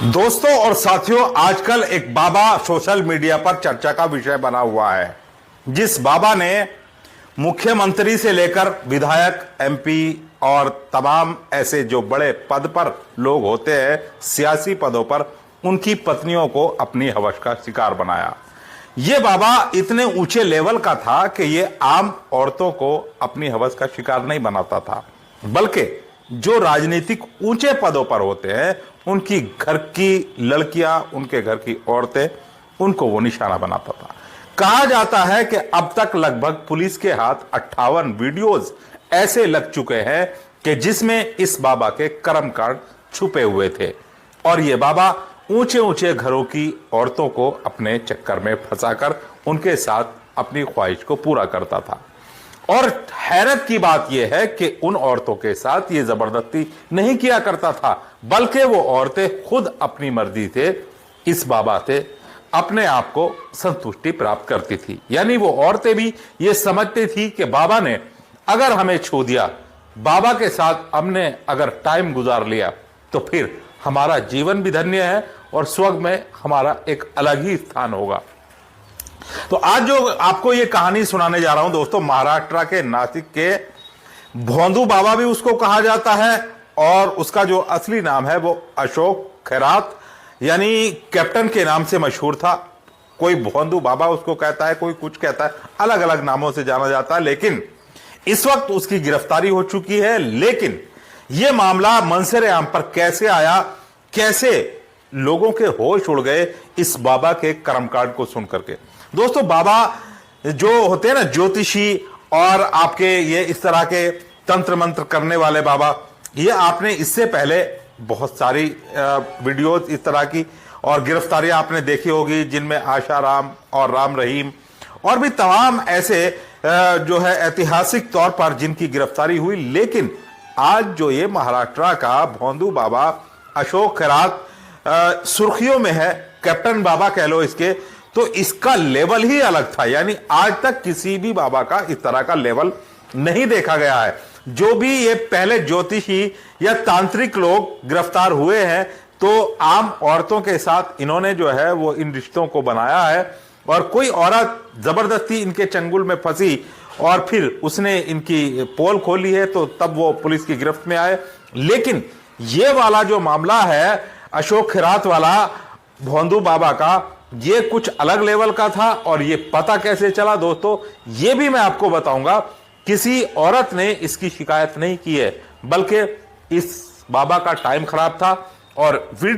दोस्तों और साथियों, आजकल एक बाबा सोशल मीडिया पर चर्चा का विषय बना हुआ है। जिस बाबा ने मुख्यमंत्री से लेकर विधायक, एमपी और तमाम ऐसे जो बड़े पद पर लोग होते हैं, सियासी पदों पर, उनकी पत्नियों को अपनी हवस का शिकार बनाया। ये बाबा इतने ऊंचे लेवल का था कि ये आम औरतों को अपनी हवस का शिकार नहीं बनाता था, बल्कि जो राजनीतिक ऊंचे पदों पर होते हैं, उनकी घर की लड़कियां, उनके घर की औरतें, उनको वो निशाना बनाता था। कहा जाता है कि अब तक लगभग पुलिस के हाथ 58 वीडियोस ऐसे लग चुके हैं कि जिसमें इस बाबा के कर्मकांड छुपे हुए थे और ये बाबा ऊंचे ऊंचे घरों की औरतों को अपने चक्कर में फंसाकर उनके साथ अपनी ख्वाहिश को पूरा करता था। और हैरत की बात यह है कि उन औरतों के साथ ये जबरदस्ती नहीं किया करता था, बल्कि वो औरतें खुद अपनी मर्जी से इस बाबा से अपने आप को संतुष्टि प्राप्त करती थी। यानी वो औरतें भी ये समझती थी कि बाबा ने अगर हमें छू दिया, बाबा के साथ हमने अगर टाइम गुजार लिया, तो फिर हमारा जीवन भी धन्य है और स्वर्ग में हमारा एक अलग ही स्थान होगा। तो आज जो आपको ये कहानी सुनाने जा रहा हूं दोस्तों, महाराष्ट्र के नासिक के भोंदू बाबा भी उसको कहा जाता है और उसका जो असली नाम है वो अशोक खैरात यानी कैप्टन के नाम से मशहूर था। कोई भोंदू बाबा उसको कहता है, कोई कुछ कहता है, अलग अलग नामों से जाना जाता है। लेकिन इस वक्त उसकी गिरफ्तारी हो चुकी है। लेकिन यह मामला मंसर आम पर कैसे आया, कैसे लोगों के होश उड़ गए इस बाबा के कर्मकांड को सुनकर के। दोस्तों, बाबा जो होते हैं ना, ज्योतिषी और आपके ये इस तरह के तंत्र मंत्र करने वाले बाबा, ये आपने इससे पहले बहुत सारी वीडियोस इस तरह की और गिरफ्तारियां आपने देखी होगी, जिनमें आशा राम और राम रहीम और भी तमाम ऐसे जो है ऐतिहासिक तौर पर जिनकी गिरफ्तारी हुई। लेकिन आज जो ये महाराष्ट्र का भोंदू बाबा अशोक खैरात सुर्खियों में है, कैप्टन बाबा कह लो इसके, तो इसका लेवल ही अलग था। यानी आज तक किसी भी बाबा का इस तरह का लेवल नहीं देखा गया है। जो भी ये पहले ज्योतिषी या तांत्रिक लोग गिरफ्तार हुए हैं, तो आम औरतों के साथ इन्होंने जो है वो इन रिश्तों को बनाया है और कोई औरत जबरदस्ती इनके चंगुल में फंसी और फिर उसने इनकी पोल खोली है, तो तब वो पुलिस की गिरफ्त में आए। लेकिन ये वाला जो मामला है अशोक खैरात वाला भोंदू बाबा का, ये कुछ अलग लेवल का था। और ये पता कैसे चला दोस्तों, ये भी मैं आपको बताऊंगा। किसी औरत ने इसकी शिकायत नहीं की है, बल्कि इस बाबा का टाइम खराब था और वीडियो